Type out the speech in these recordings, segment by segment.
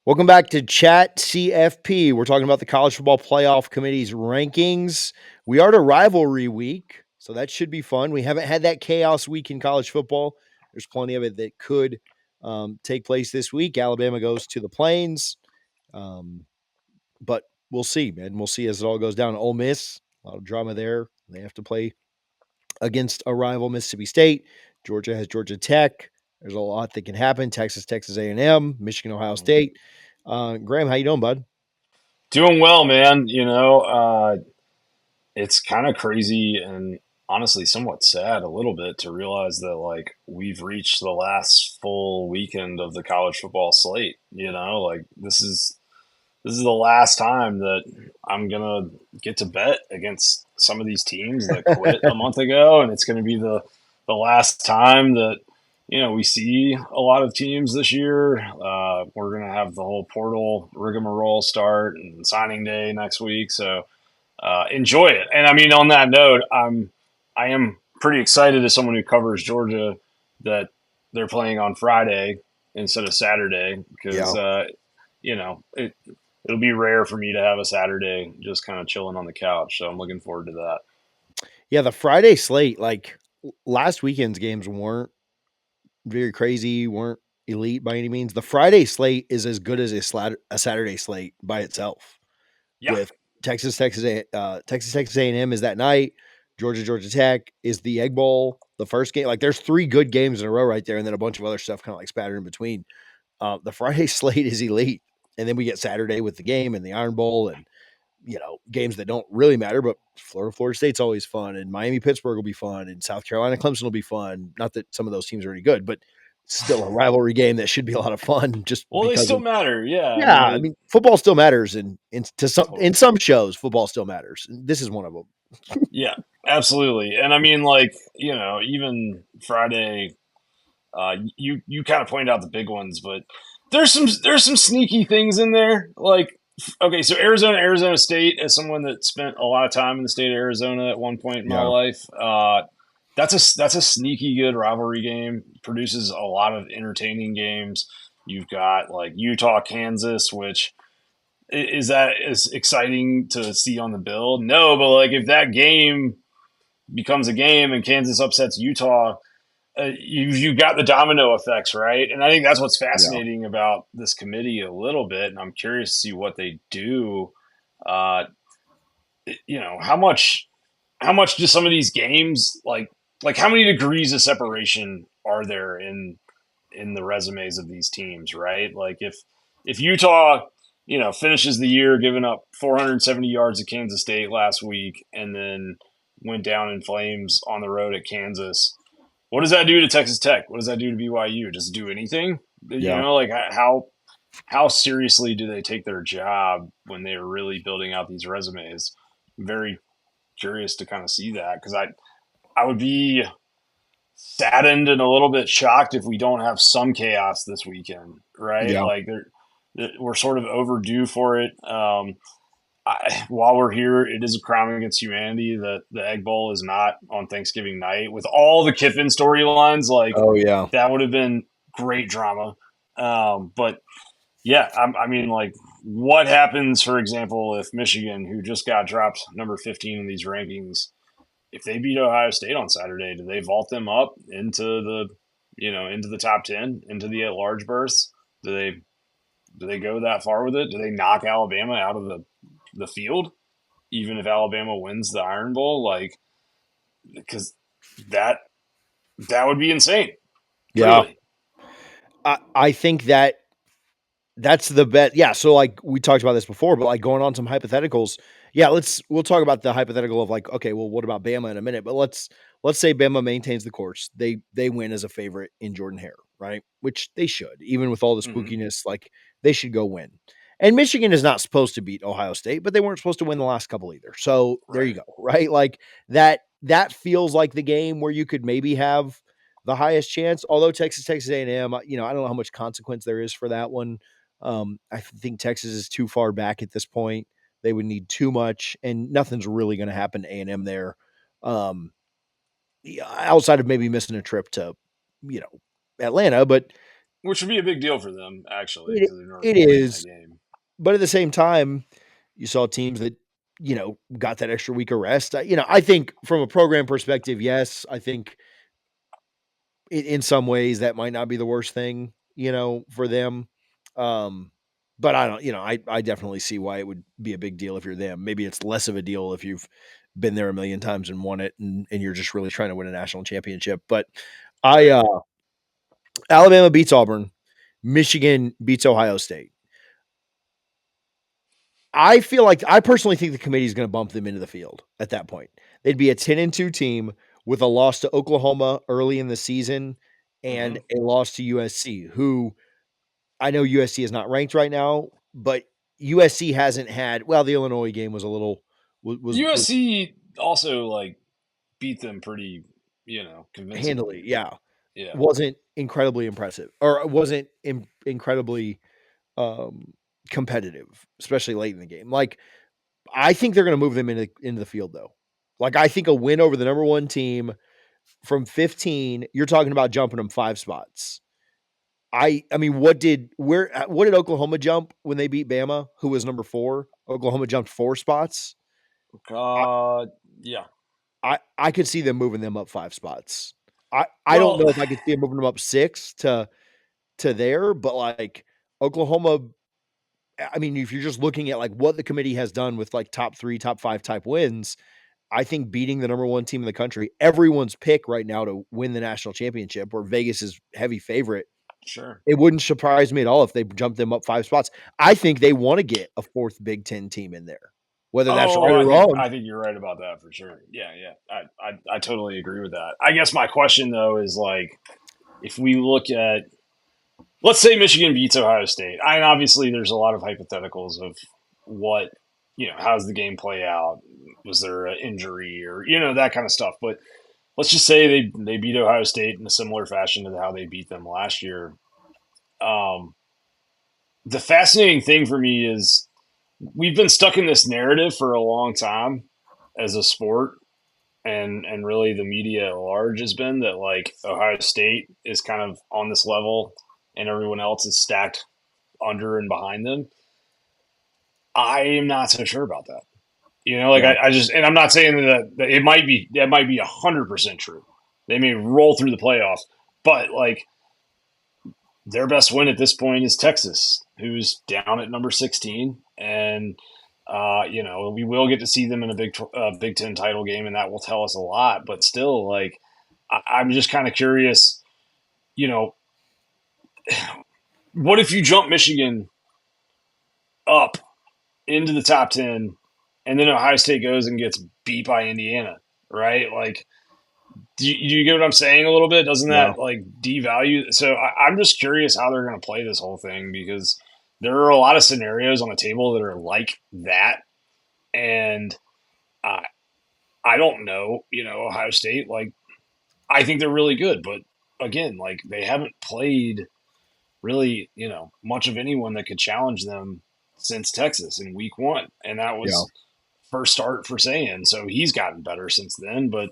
Welcome back to Chat CFP. We're talking about the College Football Playoff Committee's rankings. We are to rivalry week, so that should be fun. We haven't had that chaos week in college football. There's plenty of it that could take place this week. Alabama goes to the Plains, um, but we'll see, man. We'll see as it all goes down. Ole Miss, a lot of drama there. They have to play against a rival, Mississippi State. Georgia has Georgia Tech. There's a lot that can happen. Texas A&M, Michigan, Ohio State. Graham, how you doing, bud? Doing well, man. It's kind of crazy and honestly somewhat sad a little bit to realize that we've reached the last full weekend of the college football slate. This is the last time that I'm gonna get to bet against some of these teams that quit a month ago, and it's gonna be the last time that we see a lot of teams this year. We're gonna have the whole portal rigmarole start and signing day next week, so enjoy it. And I mean, on that note, I am pretty excited as someone who covers Georgia that they're playing on Friday instead of Saturday because Yeah. it'll be rare for me to have a Saturday just kind of chilling on the couch. So I'm looking forward to that. Yeah, the Friday slate, like last weekend's games weren't very crazy, weren't elite by any means. The Friday slate is as good as a Saturday slate by itself. Yeah. With Texas A&M is that night. Georgia Tech is the Egg Bowl, the first game. Like there's three good games in a row right there, and then a bunch of other stuff kind of like spattered in between. The Friday slate is elite, and then we get Saturday with the game and the Iron Bowl, and games that don't really matter. But Florida State's always fun, and Miami Pittsburgh will be fun, and South Carolina Clemson will be fun. Not that some of those teams are any good, but still a rivalry game that should be a lot of fun just Well, they because still of. matter. Yeah. I Yeah, mean, I mean, football still matters, and in totally. some shows, football still matters. This is one of them. Yeah, absolutely. And I mean, even Friday, you kind of pointed out the big ones, but there's some sneaky things in there. Okay, so Arizona State, as someone that spent a lot of time in the state of Arizona at one point in my Yeah, life, that's a sneaky good rivalry game. Produces a lot of entertaining games. You've got like Utah, Kansas, which is that as exciting to see on the bill? No, but like if that game becomes a game and Kansas upsets Utah, you've got the domino effects, right? And I think that's what's yeah, fascinating about this committee a little bit. And I'm curious to see what they do. Uh, how much do some of these games like how many degrees of separation are there in the resumes of these teams, right? Like if Utah, finishes the year giving up 470 yards at Kansas State last week and then went down in flames on the road at Kansas, what does that do to Texas Tech? What does that do to BYU? Does it do anything? yeah. Like how seriously do they take their job when they're really building out these resumes? I'm very curious to kind of see that because I would be saddened and a little bit shocked if we don't have some chaos this weekend, right? Yeah. We're sort of overdue for it. While we're here, it is a crime against humanity that the Egg Bowl is not on Thanksgiving night with all the Kiffin storylines. Like Oh yeah. that would have been great drama. But yeah, I mean, like, what happens, for example, if Michigan, who just got dropped number 15 in these rankings, if they beat Ohio State on Saturday, do they vault them up into the top 10, into the at large berths? Do they go that far with it? Do they knock Alabama out of the field, even if Alabama wins the Iron Bowl? Like, because that that would be insane, Yeah. really. I think that's the bet. Yeah. So like we talked about this before, but like going on some hypotheticals. Yeah, we'll talk about the hypothetical of like, okay, well, what about Bama in a minute? But let's say Bama maintains the course. They win as a favorite in Jordan Hare, right? Which they should, even with all the Hmm. spookiness, like they should go win. And Michigan is not supposed to beat Ohio State, but they weren't supposed to win the last couple either. So there you Right. go, right? Like that feels like the game where you could maybe have the highest chance. Although Texas A&M, I don't know how much consequence there is for that one. I think Texas is too far back at this point. They would need too much, and nothing's really going to happen to A&M there, um, yeah, outside of maybe missing a trip to, you know, Atlanta. But which would be a big deal for them actually It because they've never it played in that is, game. but at the same time, you saw teams that, got that extra week of rest. I think from a program perspective, yes, I think in some ways that might not be the worst thing, for them. Um, but I don't, I definitely see why it would be a big deal if you're them. Maybe it's less of a deal if you've been there a million times and won it and you're just really trying to win a national championship. But I Right. Alabama beats Auburn, Michigan beats Ohio State. I feel like I personally think the committee is going to bump them into the field at that point. They'd be a 10-2 team with a loss to Oklahoma early in the season and Mm-hmm. a loss to USC, who I know USC is not ranked right now, but USC hasn't had, well, the Illinois game was a little was USC also like beat them pretty, handily, convincingly. yeah. Yeah. Wasn't incredibly impressive or wasn't incredibly um competitive, especially late in the game. Like I think they're going to move them into the field though. Like I think a win over the number 1 team from 15, you're talking about jumping them 5 spots. I mean, what did Oklahoma jump when they beat Bama, who was number 4? Oklahoma jumped 4 spots. I Uh, yeah. I could see them moving them up 5 spots. I don't Well, know if I could see them moving them up 6 to there, but like Oklahoma, I mean, if you're just looking at like what the committee has done with like top 3, top 5 type wins, I think beating the number 1 team in the country, everyone's pick right now to win the national championship, where Vegas is heavy favorite. sure. It wouldn't surprise me at all if they jumped them up 5 spots. I think they want to get a 4th Big Ten team in there. Whether that's Oh, right or wrong, I think you're right about that for sure. Yeah, yeah. I totally agree with that. I guess my question though is like if we look at let's say Michigan beats Ohio State. Obviously there's a lot of hypotheticals of what how's the game play out? Was there an injury or that kind of stuff? But let's just say they beat Ohio State in a similar fashion to how they beat them last year. Um, the fascinating thing for me is we've been stuck in this narrative for a long time as a sport and really the media at large has been that like Ohio State is kind of on this level and everyone else is stacked under and behind them. I am not so sure about that. Like yeah, I just and I'm not saying that it might be 100% true. They may roll through the playoffs, but like their best win at this point is Texas, who's down at number 16, and we will get to see them in a Big Ten title game, and that will tell us a lot. But still, like, I'm just kind of curious. You know, what if you jump Michigan up into the top 10, and then Ohio State goes and gets beat by Indiana, right? Like, do you get what I'm saying a little bit? Doesn't yeah, that like devalue? So I'm just curious how they're going to play this whole thing because there are a lot of scenarios on the table that are like that, and I I don't know. Ohio State, like I think they're really good, but again, like they haven't played really much of anyone that could challenge them since Texas in Week 1, and that yeah, was first start for Saiyan. So he's gotten better since then, but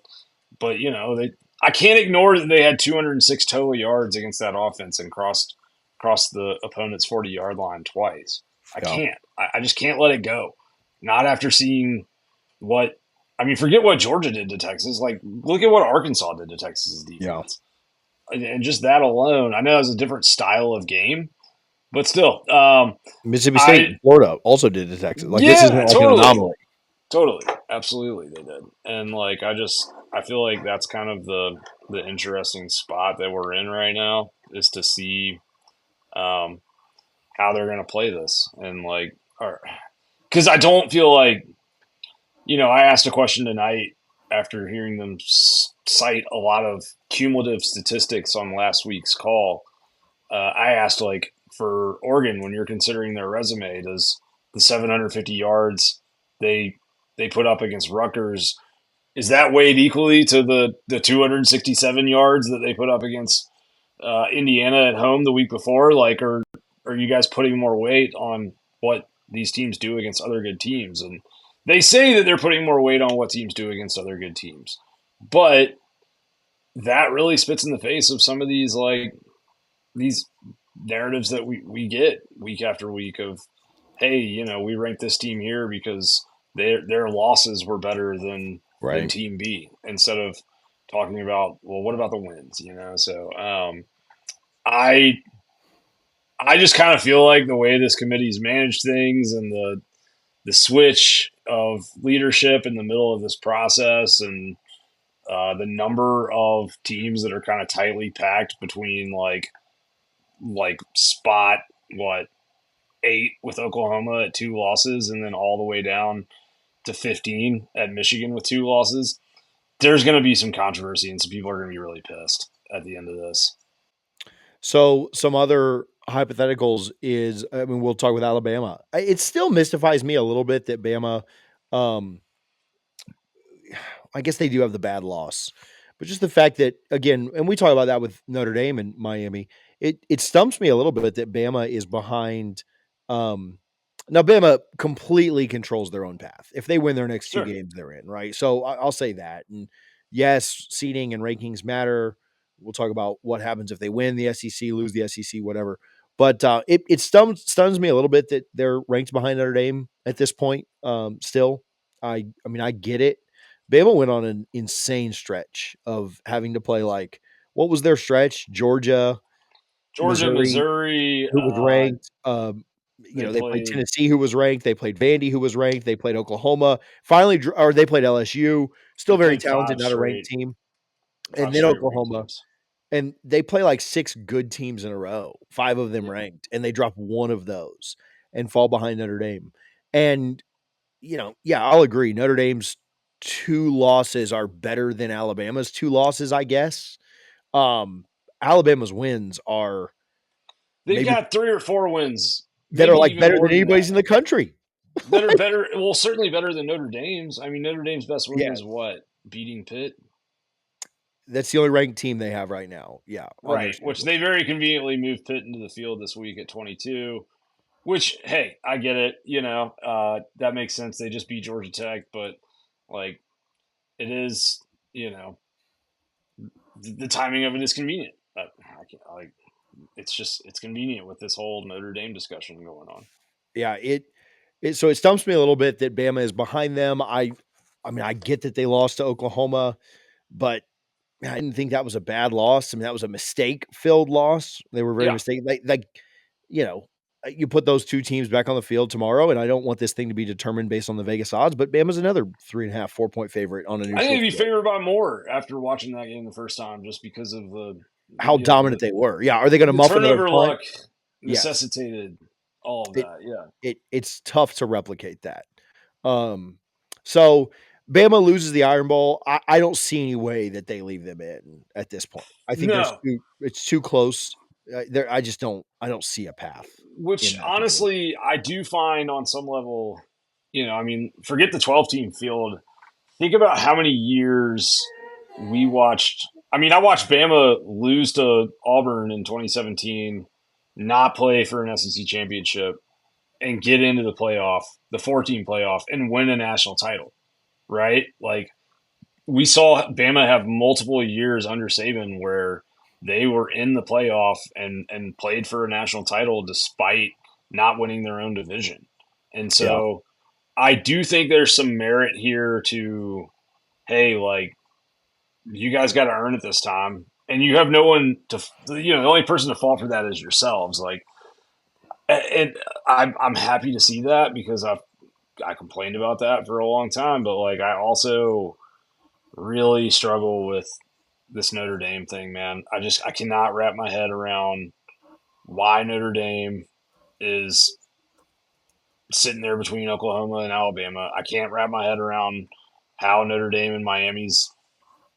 they I can't ignore that they had 206 total yards against that offense and crossed the opponent's 40-yard line twice. I yeah, can't. I just can't let it go. Not after seeing what I mean. Forget what Georgia did to Texas. Like look at what Arkansas did to Texas's yeah. defense, and just that alone. I know it was a different style of game, but still, Mississippi State I and Florida also did to Texas. Like this isn't yeah, like an totally. anomaly. Totally, absolutely, they did, and like I feel like that's kind of the interesting spot that we're in right now is to see um, how they're going to play this, and like, because I don't feel like I asked a question tonight after hearing them cite a lot of cumulative statistics on last week's call. I asked like for Oregon when you're considering their resume, does the 750 yards they they put up against Rutgers is that weighed equally to the 267 yards that they put up against Indiana at home the week before? Like, or are you guys putting more weight on what these teams do against other good teams? And they say that they're putting more weight on what teams do against other good teams, but that really spits in the face of some of these like these narratives that we get week after week of, hey, we ranked this team here because their losses were better than Right. team B, instead of talking about, well, what about the wins, So I I just kind of feel like the way this committee's managed things, and the switch of leadership in the middle of this process, and the number of teams that are kind of tightly packed between like spot what 8 with Oklahoma at 2 losses, and then all the way down to 15 at Michigan with 2 losses. There's going to be some controversy, and some people are going to be really pissed at the end of this. So some other hypotheticals is, I mean, we'll talk with Alabama. It still mystifies me a little bit that Bama, um, I guess they do have the bad loss, but just the fact that, again, and we talk about that with Notre Dame and Miami, it stumps me a little bit that Bama is behind. Um, Now Bama completely controls their own path. If they win their next two Sure. games, they're in, right? So I'll say that. And yes, seeding and rankings matter. We'll talk about what happens if they win the SEC, lose the SEC, whatever. But it stuns me a little bit that they're ranked behind Notre Dame at this point. Still, I mean, I get it. Bama went on an insane stretch of having to play, like, what was their stretch? Georgia, Georgia, Missouri, Missouri, who was ranked. they They played played Tennessee, who was ranked. They played Vandy, who was ranked. They played Oklahoma. Finally, or they played LSU, they still very played talented, five not a ranked straight team. And five then straight ranked Oklahoma, teams. and they play like 6 good teams in a row, 5 of them Yeah. ranked, and they drop one of those and fall behind Notre Dame. And, yeah, I'll agree. Notre Dame's 2 losses are better than Alabama's 2 losses, I guess. Um, Alabama's wins are They've maybe got 3 or 4 wins, that are, maybe like, even better more than than anybody's that, in the country. that are better. Well, certainly better than Notre Dame's. I mean, Notre Dame's best win Yeah, was what? Beating Pitt? that's the only ranked team they have right now. Yeah, on their Right, which schedule. they very conveniently moved Pitt into the field this week at 22. Which, hey, I get it. That makes sense. They just beat Georgia Tech, but like it is, the timing of it is convenient. I can't, like it's convenient with this whole Notre Dame discussion going on. Yeah, so it stumps me a little bit that Bama is behind them. I mean, I get that they lost to Oklahoma, but man, I didn't think that was a bad loss. I mean, that was a mistake-filled loss. They were very Yeah, mistake, you know, you put those 2 teams back on the field tomorrow, and I don't want this thing to be determined based on the Vegas odds, but Bama's another 3.5, 4-point favorite on a I think neutral they'd be field. favored by more after watching that game the first time, just because of the How you know dominant the they were. Yeah, are they gonna the muff another turnover punt? luck Yes. necessitated all of It that. Yeah, it's tough to replicate that. Um, so Bama loses the Iron Bowl. I don't see any way that they leave them in at this point. I think no. it's too close. There, I don't see a path Which in that situation. honestly, I do find on some level, I mean, forget the 12-team field. Think about how many years we watched. I mean, I watched Bama lose to Auburn in 2017, not play for an SEC championship, and get into the playoff, the 14 playoff, and win a national title, right? Like, we saw Bama have multiple years under Saban where they were in the playoff and played for a national title despite not winning their own division. And Yeah. so I do think there's some merit here to, hey, like, you guys got to earn it this time. And you have no one to, the only person to fault for that is yourselves. Like, and I'm happy to see that, because I complained about that for a long time, but like I also really struggle with this Notre Dame thing, man. I cannot wrap my head around why Notre Dame is sitting there between Oklahoma and Alabama. I can't wrap my head around how Notre Dame and Miami's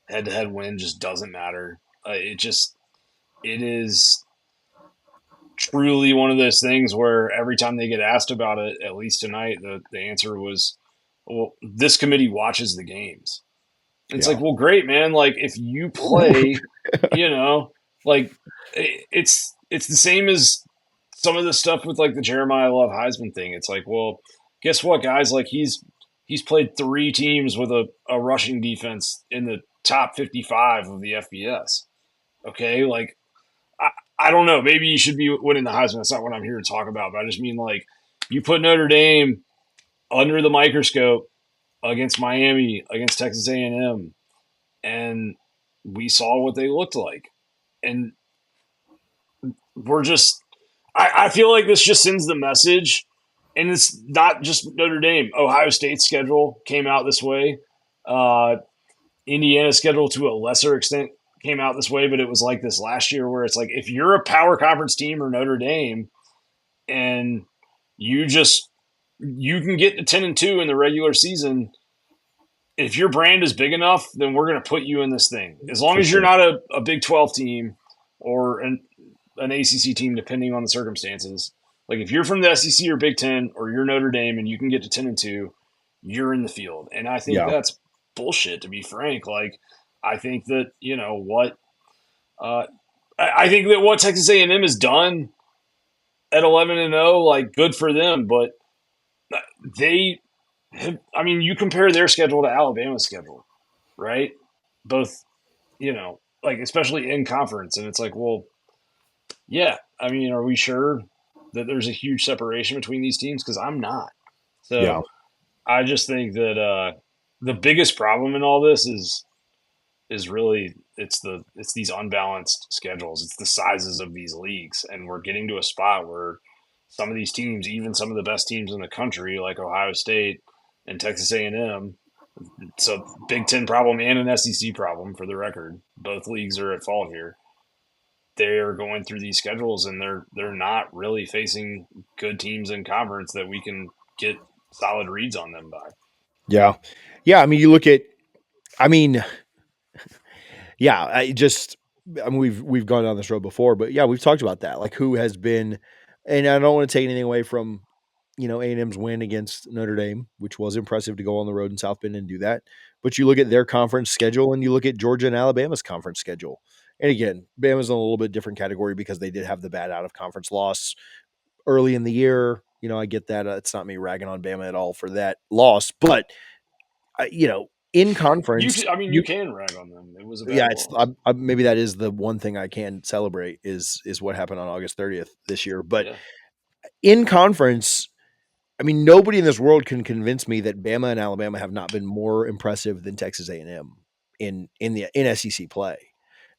head-to-head win just doesn't matter. It is truly one of those things where every time they get asked about it, at least tonight, the answer was, "Well, this committee watches the games." It's Yeah. like, well, great, man. Like, if you play, you know, like it's the same as some of the stuff with like the Jeremiah Love Heisman thing. It's like, well, guess what, guys? Like, he's played 3 teams with a rushing defense in the top 55 of the FBS. Okay, like I, I don't know. Maybe you should be winning the Heisman. That's not what I'm here to talk about. But I just mean like you put Notre Dame under the microscope against Miami, against Texas A&M, and we saw what they looked like. And we're just, I feel like this just sends the message, and it's not just Notre Dame. Ohio State's schedule came out this way. Uh, Indiana's schedule to a lesser extent came out this way, but it was like this last year where it's like if you're a power conference team or Notre Dame and you just you can get to 10-2 in the regular season, if your brand is big enough, then we're going to put you in this thing. As long For as you're sure. not a Big 12 team or an ACC team, depending on the circumstances. Like if you're from the SEC or Big 10 or you're Notre Dame and you can get to 10-2, you're in the field. And I think Yeah. that's bullshit, to be frank. Like I think that what uh, I think that what Texas A&M has done at 11-0, like good for them, but they I mean, you compare their schedule to Alabama's schedule, right? Both, like especially in conference, and it's like, well, yeah. I mean, are we sure that there's a huge separation between these teams? Because I'm not. Yeah. So I just think that the biggest problem in all this is really it's these unbalanced schedules. It's the sizes of these leagues, and we're getting to a spot where some of these teams, even some of the best teams in the country, like Ohio State and Texas A&M, it's a Big Ten problem and an SEC problem. For the record, both leagues are at fault here. They are going through these schedules, and they're not really facing good teams in conference that we can get solid reads on them by. Yeah. Yeah. I mean, you look at, I mean, yeah, I mean, we've gone down this road before, but yeah, we've talked about that. Like who has been, and I don't want to take anything away from, A&M's win against Notre Dame, which was impressive to go on the road in South Bend and do that. But you look at their conference schedule and you look at Georgia and Alabama's conference schedule. And again, Bama's in a little bit different category because they did have the bad out of conference loss early in the year. I get that. It's not me ragging on Bama at all for that loss, but in conference, You can rag on them. It was a bad yeah, it's loss. maybe that is the one thing I can celebrate is what happened on August 30th this year. But Yeah, in conference, I mean, nobody in this world can convince me that Bama and Alabama have not been more impressive than Texas A&M in SEC play.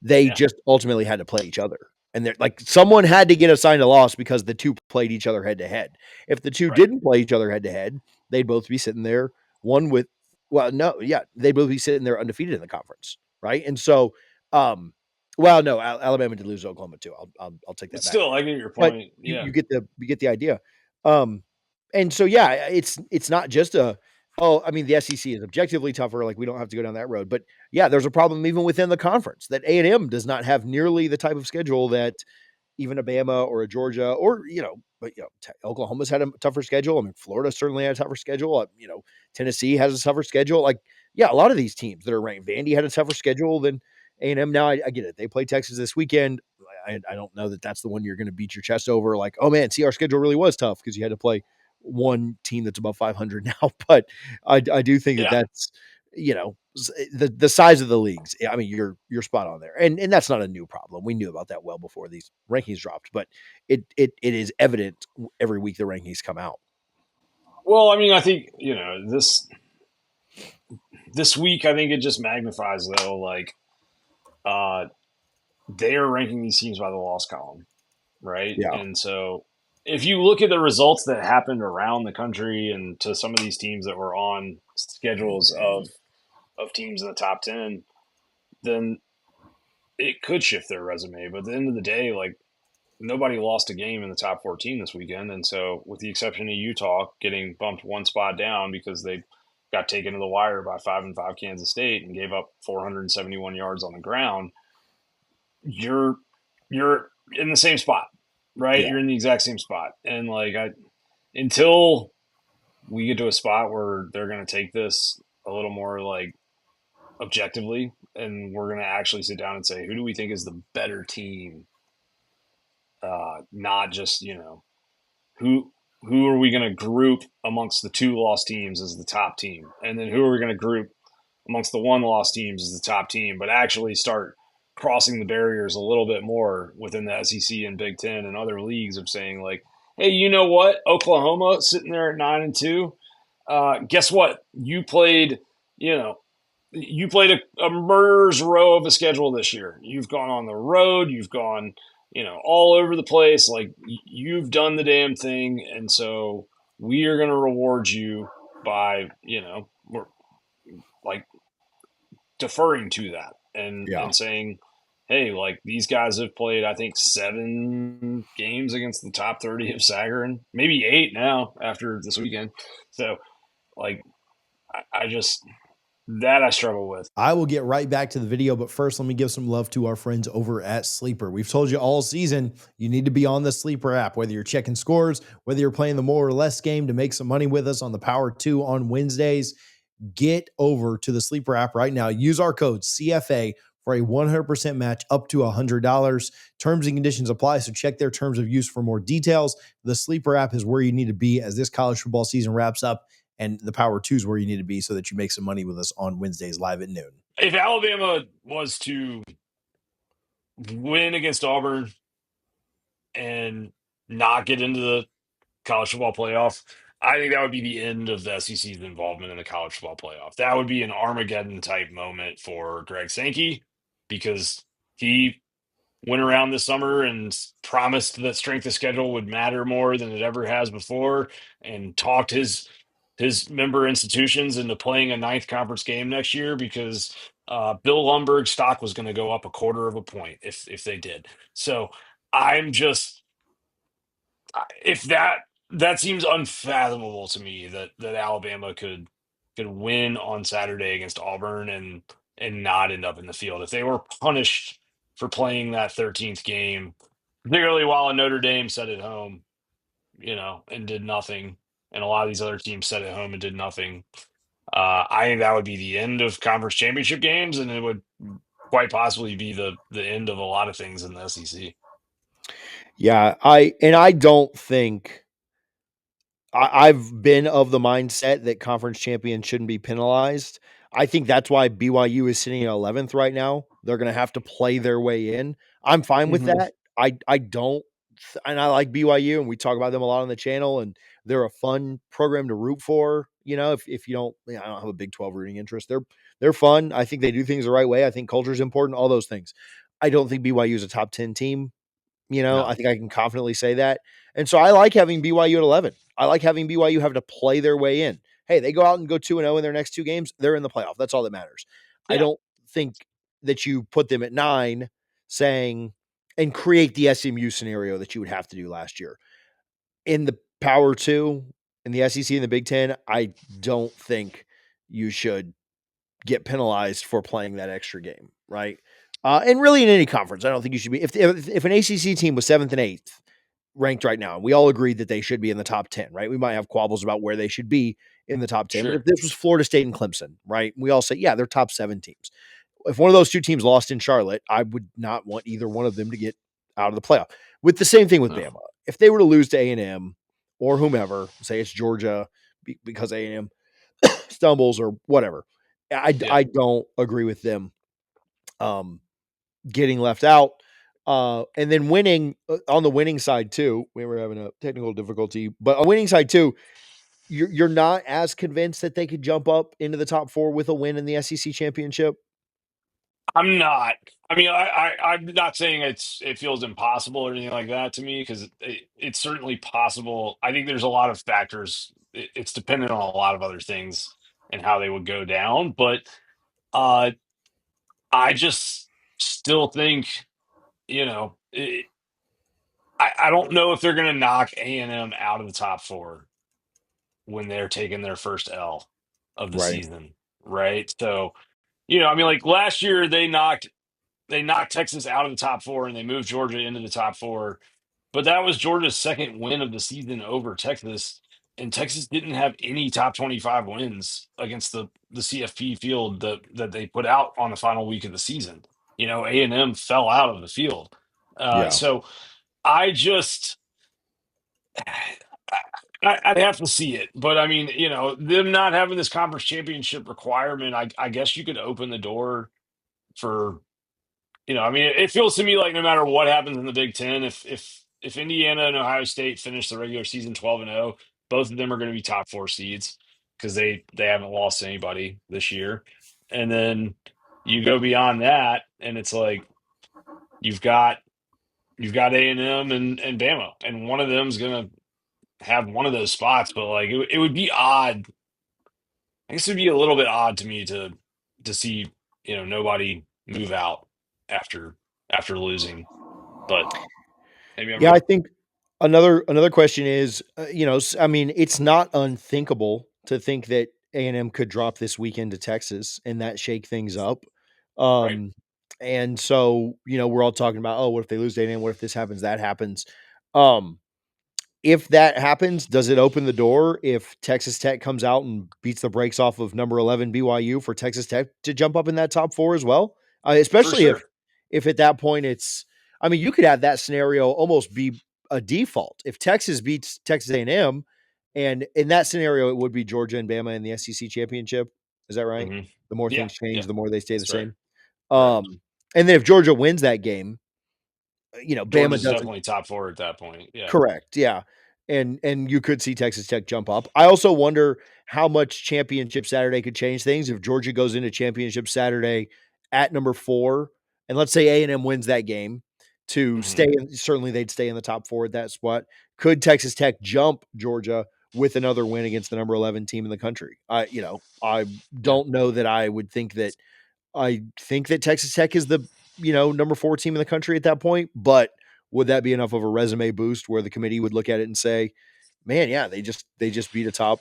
They yeah, just ultimately had to play each other. And they're like someone had to get assigned a loss because the two played each other head to head. If the two right. didn't play each other head to head, they'd both be sitting there, one with no, yeah, they'd both be sitting there undefeated in the conference, right? And so well, no, Alabama did lose to Oklahoma too. I'll take But that back. still, I get your But point. you Yeah. you get the idea. Um and so yeah, it's not just I mean the SEC is objectively tougher, like we don't have to go down that road. But yeah, there's a problem even within the conference that A&M does not have nearly the type of schedule that even a Bama or a Georgia or but Oklahoma's had a tougher schedule. I mean, Florida certainly had a tougher schedule. Tennessee has a tougher schedule. Like, yeah, a lot of these teams that are ranked, Vandy had a tougher schedule than A&M. Now I get it. They play Texas this weekend. I don't know that that's the one you're going to beat your chest over. Like, oh man, see, our schedule really was tough because you had to play one team that's above 500 now. But I do think that Yeah. that's the size of the leagues. I mean, you're spot on there, and that's not a new problem. We knew about that well before these rankings dropped, but it is evident every week the rankings come out. Well, I mean, I think this week, I think it just magnifies though. Like, uh, they are ranking these teams by the loss column, right? Yeah, And so, if you look at the results that happened around the country and to some of these teams that were on schedules of teams in the top 10, then it could shift their resume. But at the end of the day, like nobody lost a game in the top 14 this weekend. And so, with the exception of Utah getting bumped one spot down because they got taken to the wire by 5-5 Kansas State and gave up 471 yards on the ground, you're you're in the same spot, right? yeah, You're in the exact same spot. And like until we get to a spot where they're going to take this a little more like objectively and we're going to actually sit down and say who do we think is the better team, not just who are we going to group amongst the two lost teams as the top team, and then who are we going to group amongst the one lost teams as the top team, but actually start crossing the barriers a little bit more within the SEC and Big Ten and other leagues of saying like, hey, you know what? Oklahoma sitting there at 9-2. Guess what? You know, you played a murderer's row of a schedule this year. You've gone on the road. You've gone, all over the place. Like you've done the damn thing, and so we are going to reward you by, we're like deferring to that Yeah. and saying, hey, like these guys have played, I think 7 games against the top 30 of Sagarin, maybe 8 now after this weekend. So like, I just that I struggle with. I will get right back to the video, but first, let me give some love to our friends over at Sleeper. We've told you all season you need to be on the Sleeper app, whether you're checking scores, whether you're playing the more or less game to make some money with us on the Power 2 on Wednesdays. Get over to the Sleeper app right now. Use our code CFA for a 100% match up to $100. Terms and conditions apply, so check their terms of use for more details. The Sleeper app is where you need to be as this college football season wraps up, and the Power 2 is where you need to be so that you make some money with us on Wednesdays live at noon. If Alabama was to win against Auburn and not get into the college football playoff, I think that would be the end of the SEC's involvement in the college football playoff. That would be an Armageddon type moment for Greg Sankey because he went around this summer and promised that strength of schedule would matter more than it ever has before and talked his member institutions into playing a ninth conference game next year because Bill Lumberg's stock was going to go up a quarter of a point if they did. So I'm just if that seems unfathomable to me that Alabama could win on Saturday against Auburn and not end up in the field if they were punished for playing that 13th game, particularly while a Notre Dame sat at home, and did nothing, and a lot of these other teams sat at home and did nothing. I think that would be the end of conference championship games, and it would quite possibly be the end of a lot of things in the SEC. Yeah, I don't think I've been of the mindset that conference champions shouldn't be penalized. I think that's why BYU is sitting at 11th right now. They're going to have to play their way in. I'm fine with Mm-hmm. that. I don't, and I like BYU, and we talk about them a lot on the channel, and they're a fun program to root for. If you don't, I don't have a Big 12 rooting interest. They're fun. I think they do things the right way. I think culture is important. All those things. I don't think BYU is a top 10 team. I No. think I can confidently say that. And so I like having BYU at 11. I like having BYU have to play their way in. Hey, they go out and go 2-0 in their next 2 games, they're in the playoff. That's all that matters. I Yeah. don't think that you put them at 9 saying and create the SMU scenario that you would have to do last year. In the Power 2, in the SEC and the Big 10, I don't think you should get penalized for playing that extra game, right? And really in any conference, I don't think you should be. If an ACC team was 7th and 8th ranked right now, we all agreed that they should be in the top 10, right? We might have quabbles about where they should be in the top 10, but if Sure. this was Florida State and Clemson, right? We all say, yeah, they're top 7 teams. If one of those two teams lost in Charlotte, I would not want either one of them to get out of the playoff. With the same thing with No. Bama. If they were to lose to A&M or whomever, say it's Georgia because A&M stumbles or whatever, Yeah. I don't agree with them getting left out. And then winning on the winning side too. We were having a technical difficulty, but on winning side too, you're not as convinced that they could jump up into the top 4 with a win in the SEC championship. I'm not. I mean, I'm not saying it feels impossible or anything like that to me because it's certainly possible. I think there's a lot of factors. It's dependent on a lot of other things and how they would go down. But uh, I just still think, you know, I don't know if they're going to knock A&M out of the top 4 when they're taking their first L of the Right. season, right? So, I mean, like last year they knocked Texas out of the top 4 and they moved Georgia into the top 4. But that was Georgia's second win of the season over Texas. And Texas didn't have any top 25 wins against the CFP field that they put out on the final week of the season. A&M fell out of the field. Yeah. So I just, I'd have to see it. But I mean, them not having this conference championship requirement, I guess you could open the door for I mean, it feels to me like no matter what happens in the Big Ten, if Indiana and Ohio State finish the regular season 12-0, both of them are going to be top four seeds because they haven't lost to anybody this year. And then you go beyond that, and it's like you've got A&M and Bama, and one of them's going to have one of those spots. But like it would be odd. I guess it'd be a little bit odd to me to see nobody move out after losing, but maybe I'm Yeah, I wrong. think another question is, I mean, it's not unthinkable to think that A&M could drop this weekend to Texas and that shake things up. Right. Um, and so, we're all talking about, oh, what if they lose to A&M? What if this happens? That happens. Um, if that happens, does it open the door if Texas Tech comes out and beats the brakes off of number 11 BYU for Texas Tech to jump up in that top four as well? For Especially sure. if at that point I mean, you could have that scenario almost be a default. If Texas beats Texas A&M, and in that scenario, it would be Georgia and Bama in the SEC championship. Is that right? Hmm. The more Yeah. things change, Yeah. the more they stay the That's right. same. Right. And then if Georgia wins that game, Bama Georgia's doesn't. definitely top four at that point. Yeah. Correct, yeah, and you could see Texas Tech jump up. I also wonder how much Championship Saturday could change things if Georgia goes into Championship Saturday at number 4, and let's say A&M wins that game to Hmm. stay in certainly they'd stay in the top 4 at that spot. Could Texas Tech jump Georgia with another win against the number 11 team in the country? I Yeah. don't know that I think that Texas Tech is the, number 4 team in the country at that point, but would that be enough of a resume boost where the committee would look at it and say, "Man, yeah, they just beat a top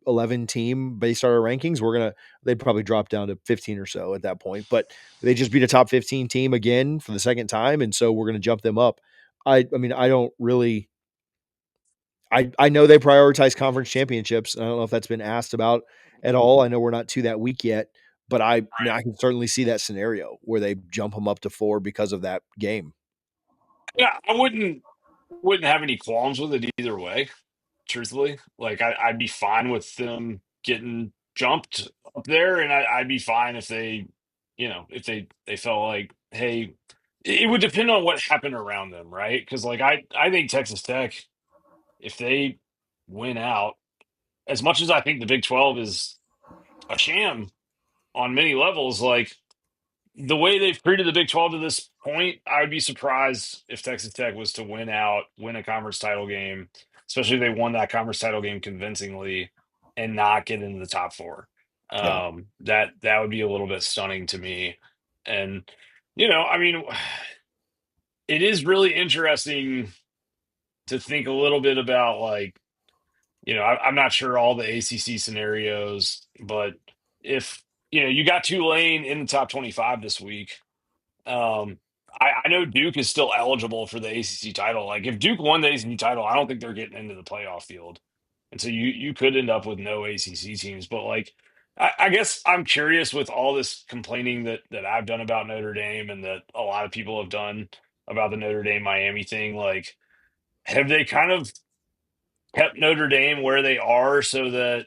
11 team based on our rankings. They'd probably drop down to 15 or so at that point, but they just beat a top 15 team again for the second time, and so we're going to jump them up." I mean, I don't really I know they prioritize conference championships. I don't know if that's been asked about at all. I know we're not to that week yet, but I mean, I can certainly see that scenario where they jump them up to 4 because of that game. Yeah. I wouldn't have any qualms with it either way. Truthfully, like I'd be fine with them getting jumped up there, and I'd be fine if if they felt like, hey, it would depend on what happened around them, right? Because like I think Texas Tech, if they win out, as much as I think the Big 12 is a sham on many levels, like the way they've treated the Big 12 to this point, I would be surprised if Texas Tech was to win out, win a conference title game, especially if they won that conference title game convincingly and not get into the top four. Yeah. That would be a little bit stunning to me. And I mean, it is really interesting to think a little bit about like, I'm not sure all the ACC scenarios, but if you got Tulane in the top 25 this week. Um, I know Duke is still eligible for the ACC title. Like if Duke won the ACC title, I don't think they're getting into the playoff field, and so you could end up with no ACC teams. But like, I guess I'm curious with all this complaining that I've done about Notre Dame and that a lot of people have done about the Notre Dame Miami thing. Like, have they kind of kept Notre Dame where they are so that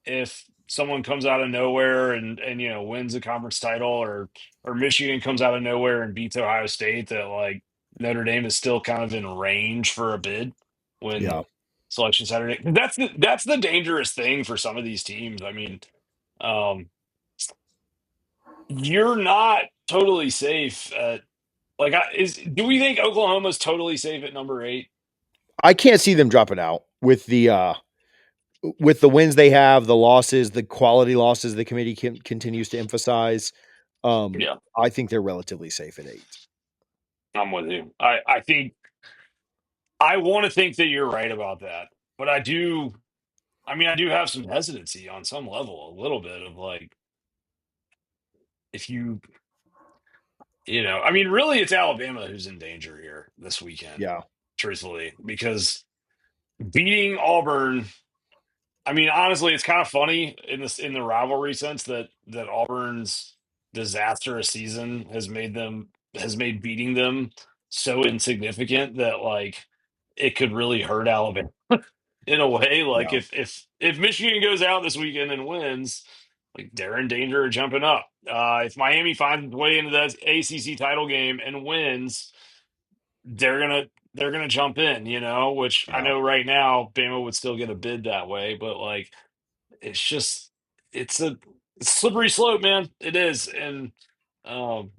if someone comes out of nowhere and wins a conference title or Michigan comes out of nowhere and beats Ohio State that like Notre Dame is still kind of in range for a bid when Yeah. selection Saturday. That's the dangerous thing for some of these teams. I mean, um, you're not totally safe at like do we think Oklahoma's totally safe at number 8? I can't see them dropping out with the wins they have, the losses, the quality losses the committee continues to emphasize. Yeah, I think they're relatively safe at 8. I'm with you. I think I want to think that you're right about that, but I do. I mean, I do have some hesitancy on some level, a little bit of like, if I mean, really, it's Alabama who's in danger here this weekend, Yeah. truthfully, because beating Auburn. I mean, honestly, it's kind of funny in the rivalry sense that Auburn's disastrous season has made beating them so insignificant that like it could really hurt Alabama in a way. Like Yeah. if Michigan goes out this weekend and wins, like they're in danger of jumping up. If Miami finds its way into the ACC title game and wins, they're gonna jump in, which I Yeah. know right now Bama would still get a bid that way, but like it's just it's a slippery slope, man. It is, and um,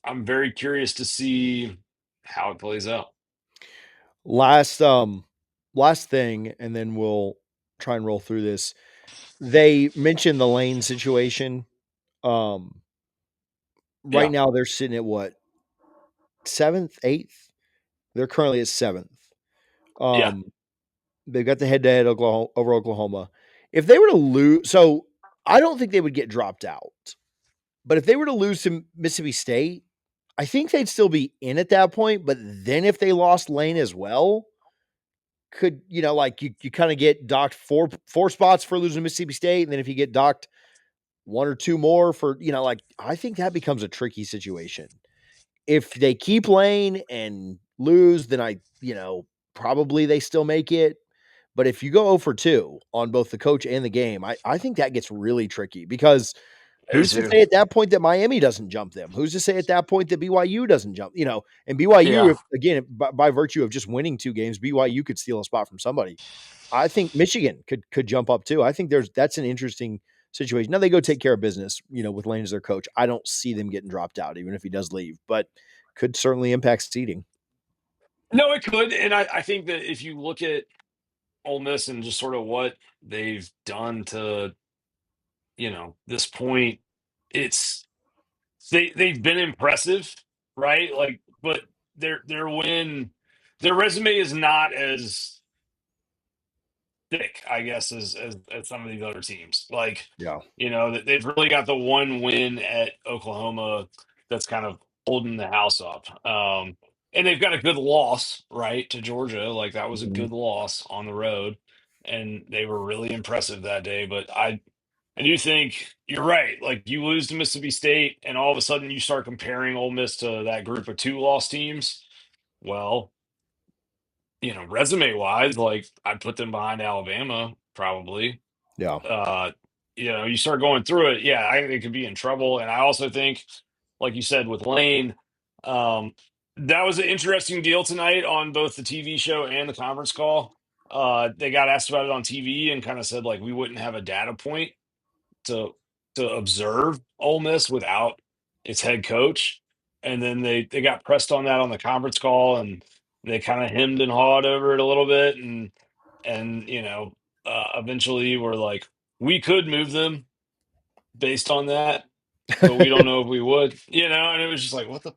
I'm very curious to see how it plays out. Last last thing, and then we'll try and roll through this. They mentioned the lane situation. Um, right Yeah, now they're sitting at what, seventh, eighth? They're currently at seventh. yeah, Um, they've got the head to head Oklahoma over Oklahoma. If they were to lose, so I don't think they would get dropped out. But if they were to lose to Mississippi State, I think they'd still be in at that point. But then if they lost Lane as well, could like you kind of get docked four spots for losing to Mississippi State, and then if you get docked one or two more for like I think that becomes a tricky situation. If they keep Lane and lose, then probably they still make it. But if you go 0 for 2 on both the coach and the game, I think that gets really tricky because I do who's to too. say at that point that Miami doesn't jump them? Who's to say at that point that BYU doesn't jump? And BYU, Yeah. if again, by virtue of just winning 2 games, BYU could steal a spot from somebody. I think Michigan could jump up too. I think that's an interesting situation. Now they go take care of business, with Lane as their coach. I don't see them getting dropped out, even if he does leave, but could certainly impact seeding. No, it could, and I think that if you look at Ole Miss and just sort of what they've done to this point, it's they've been impressive, right? Like, but their resume is not as thick, I guess, as some of these other teams. Like, Yeah. that they've really got the one win at Oklahoma that's kind of holding the house up. And they've got a good loss, right, to Georgia. Like that was a Mhm. good loss on the road, and they were really impressive that day. But I do think you're right. Like you lose to Mississippi State, and all of a sudden you start comparing Ole Miss to that group of two loss teams. Well, resume wise, like I'd put them behind Alabama probably. Yeah. Uh, you start going through it. Yeah, I think they could be in trouble. And I also think, like you said with Lane, um, that was an interesting deal tonight on both the TV show and the conference call. They got asked about it on TV and kind of said like we wouldn't have a data point to observe Ole Miss without its head coach, and then they got pressed on that on the conference call, and they kind of hemmed and hawed over it a little bit, and eventually we're like we could move them based on that, but we don't know if we would, and it was just like what the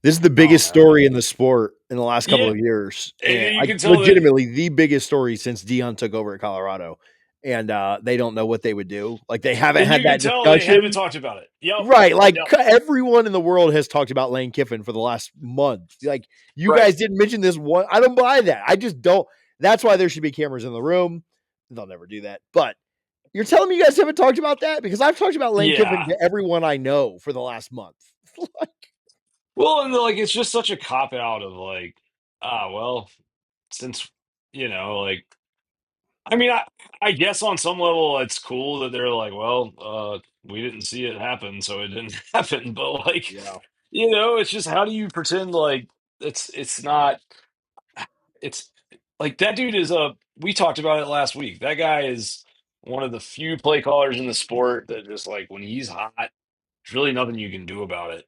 This is the I don't biggest know. story in the sport in the last couple Yeah, of years, and and you I can tell that. legitimately the biggest story since Dion took over at Colorado, and they don't know what they would do. Like they haven't And had you can that tell they haven't discussion, talked about it. Yep. right? Like Yep. everyone in the world has talked about Lane Kiffin for the last month. Like you Right. guys didn't mention this one. I don't buy that. I just don't. That's why there should be cameras in the room. They'll never do that, but. You're telling me you guys haven't talked about that? Because I've talked about Lane Kiffin Yeah. to everyone I know for the last month. Well, and like it's just such a cop out of like, well, since like I mean I guess on some level it's cool that they're like, well, we didn't see it happen, so it didn't happen. But like, Yeah. it's just how do you pretend like it's not it's like that dude is a we talked about it last week. That guy is one of the few play callers in the sport that just like when he's hot, there's really nothing you can do about it.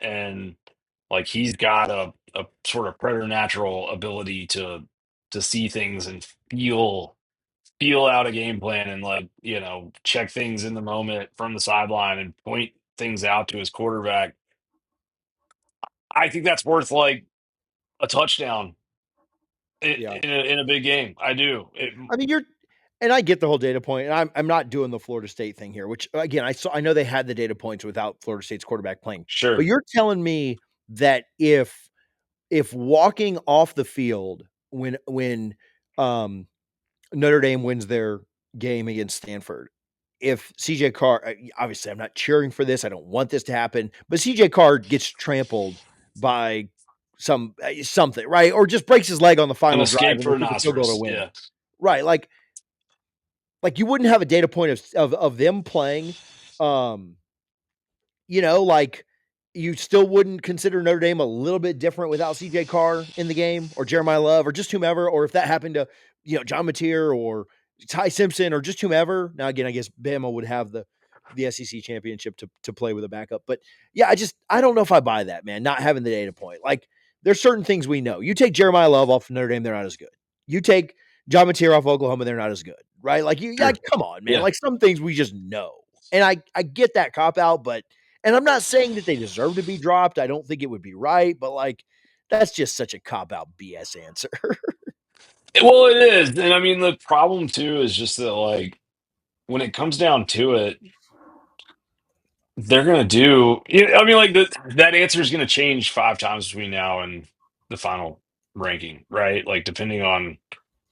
And like he's got a sort of preternatural ability to see things and feel out a game plan and like, check things in the moment from the sideline and point things out to his quarterback. I think that's worth like a touchdown Yeah. in a big game. I do. I mean, and I get the whole data point, and I'm not doing the Florida State thing here, which again, I know they had the data points without Florida State's quarterback playing. But Sure. you're telling me that if walking off the field when um Notre Dame wins their game against Stanford, if CJ Carr, obviously I'm not cheering for this, I don't want this to happen, but CJ Carr gets trampled by something, right? Or just breaks his leg on the An final drive escape and they for kick a field goal to rhinoceros. win it. Yeah. Right. Like you wouldn't have a data point of them playing um like you still wouldn't consider Notre Dame a little bit different without CJ Carr in the game or Jeremiah Love or just whomever, or if that happened to, John Mateer or Ty Simpson or just whomever. Now, again, I guess Bama would have the SEC championship to play with a backup. But yeah, I don't know if I buy that, man, not having the data point. Like there's certain things we know. You take Jeremiah Love off Notre Dame, they're not as good. You take John Mateer off Oklahoma, they're not as good, right? Like Sure. come on, man. Yeah. Like some things we just know. And I get that cop out, but and I'm not saying that they deserve to be dropped. I don't think it would be right, but like that's just such a cop out BS answer. Well, it is. And I mean, the problem too is just that, like, when it comes down to it, they're going to do, I mean, like, that answer is going to change 5 times between now and the final ranking, right? Like, depending on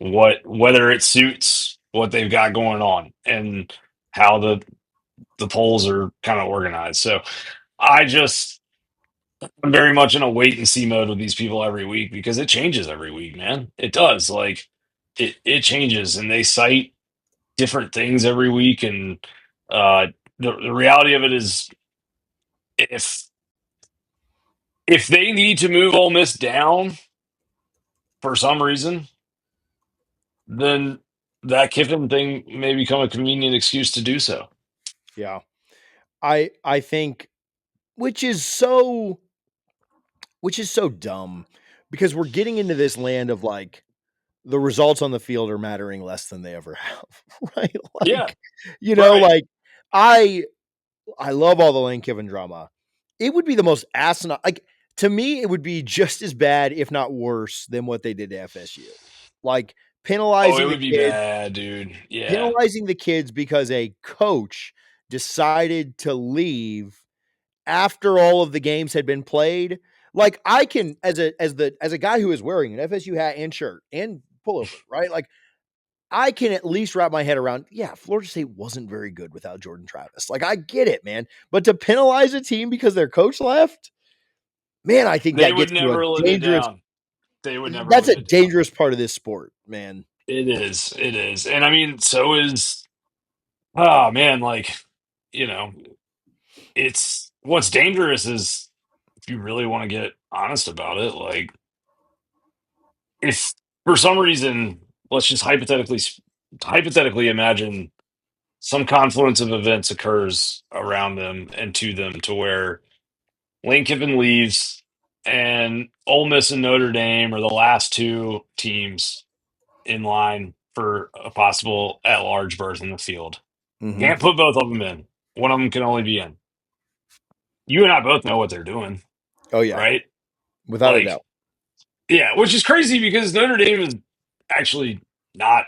whether it suits what they've got going on and how the polls are kind of organized. So I'm very much in a wait and see mode with these people every week because it changes every week, man. It does. Like it changes and they cite different things every week. And uh, the reality of it is if if they need to move Ole Miss down for some reason, then that Kiffin thing may become a convenient excuse to do so. Yeah. I think which is so dumb because we're getting into this land of like the results on the field are mattering less than they ever have, right? Yeah, Like, right. like I I love all the Lane Kiffin drama. It would be the most asinine. Like to me, it would be just as bad, if not worse, than what they did to FSU. Like Oh, it penalizing the would be kids, bad, dude. Yeah. because a coach decided to leave after all of the games had been played. Like I can, as a guy who is wearing an FSU hat and shirt and pullover, right? Like I can at least wrap my head around, yeah, Florida State wasn't very good without Jordan Travis. Like, I get it, man. But to penalize a team because their coach left, man, I think They that would gets to a never live it dangerous down. They would never that's live a it down. dangerous part of this sport, man. It is. It is. And I mean, so is, oh man, like, you know, it's what's dangerous is if you really want to get honest about it, like, if for some reason, let's just hypothetically imagine some confluence of events occurs around them and to them to where Lane Kiffin leaves and Ole Miss and Notre Dame are the last two teams in line for a possible at-large berth in the field. Mhm. Can't put both of them in. One of them can only be in. You and I both know what they're doing, Oh, yeah, right? without a Like, doubt. yeah, which is crazy because Notre Dame is actually not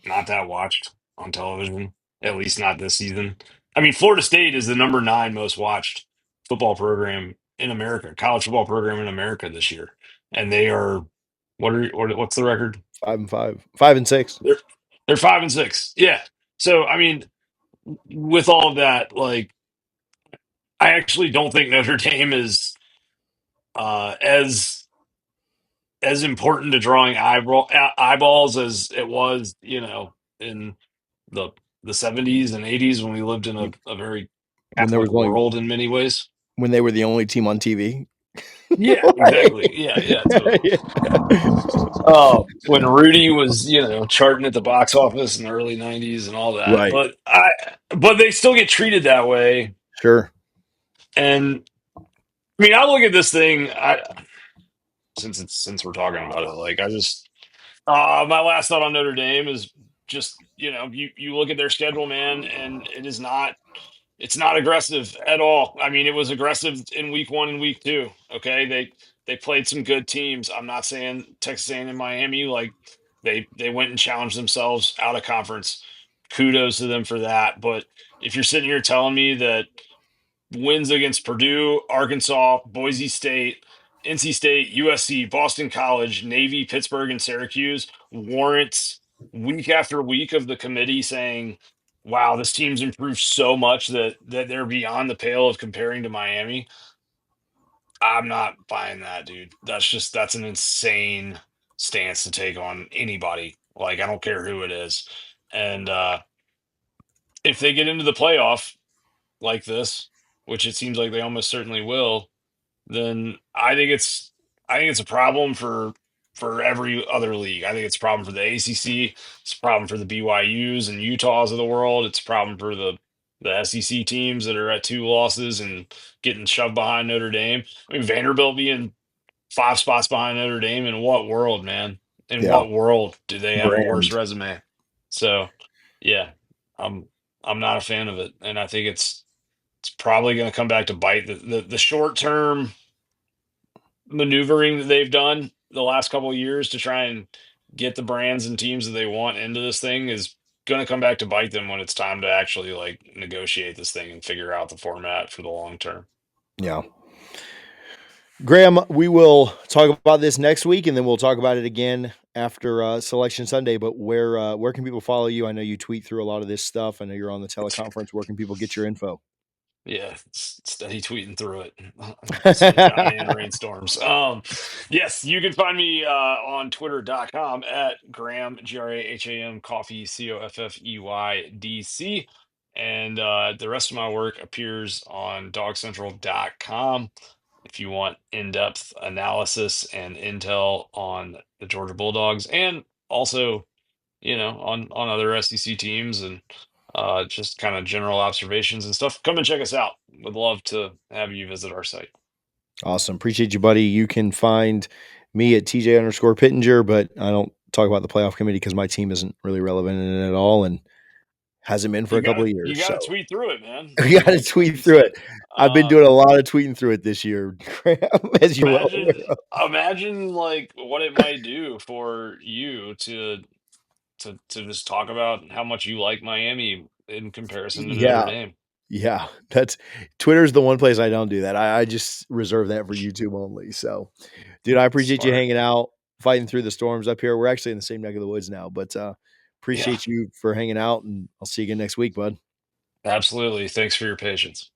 not that watched on television, at least not this season. I mean, Florida State is the number 9 most watched football program in America, college football program in America this year, and they are what's the record? 5-5. 5-6. They're they're 5-6. Yeah. So I mean, with all of that, like I actually don't think Notre Dame is as important to drawing eyeballs as it was, in the the 70s and 80s when we lived in a very When there Catholic was only world in many ways. when they were the only team on TV. Yeah, exactly. Yeah, yeah, totally. Yeah. When Rudy was, charting at the box office in the early 90s and all that. Right. But they still get treated that way. Sure. And I mean, I look at this thing, since we're talking about it, like my last thought on Notre Dame is just, you look at their schedule, man, and it's not aggressive at all. I mean, it was aggressive in week 1 and week 2. Okay, they played some good teams. I'm not saying Texas A&M and Miami, like they went and challenged themselves out of conference. Kudos to them for that. But if you're sitting here telling me that wins against Purdue, Arkansas, Boise State, NC State, USC, Boston College, Navy, Pittsburgh, and Syracuse warrants week after week of the committee saying, wow, this team's improved so much that they're beyond the pale of comparing to Miami. I'm not buying that, dude. That's an insane stance to take on anybody. Like, I don't care who it is. And if they get into the playoff like this, which it seems like they almost certainly will, then I think it's a problem for every other league. I think it's a problem for the ACC. It's a problem for the BYU's and Utahs of the world. It's a problem for the SEC teams that are at 2 losses and getting shoved behind Notre Dame. I mean, Vanderbilt being 5 spots behind Notre Dame. In what world, man? In Yeah, what world do they have a worse brand. resume? So, yeah, I'm I'm not a fan of it, and I think it's probably going to come back to bite the short term maneuvering that they've done the last couple of years to try and get the brands and teams that they want into this thing is going to come back to bite them when it's time to actually like negotiate this thing and figure out the format for the long term. Yeah. Graham, we will talk about this next week, and then we'll talk about it again after Selection Sunday. But where can people follow you? I know you tweet through a lot of this stuff. I know you're on the teleconference. Where can people get your info? Yeah, steady tweeting through it. Sunshine and rainstorms. Yes, you can find me on twitter.com at Graham, Graham Coffee, CoffeeYDC. And the rest of my work appears on dogcentral.com if you want in-depth analysis and intel on the Georgia Bulldogs and also on other SEC teams and just kind of general observations and stuff. Come and check us out. Would love to have you visit our site. Awesome. Appreciate you, buddy. You can find me at TJ_Pittenger, but I don't talk about the playoff committee because my team isn't really relevant in it at all and hasn't been for You a couple gotta of you years. gotta So tweet through it, man. we got to Like tweet you through it. said. I've been doing Um, a lot of tweeting through it this year, Graham, as you're well aware imagine of. imagine like what it might do for you to just talk about how much you like Miami in comparison to Notre Yeah. Dame. Yeah. That's Twitter's the one place I don't do that. I just reserve that for YouTube only. So, dude, I appreciate you Smart. hanging out, fighting through the storms up here. We're actually in the same neck of the woods now, but Yeah, appreciate you for hanging out, and I'll see you again next week, bud. absolutely. Thanks for your patience.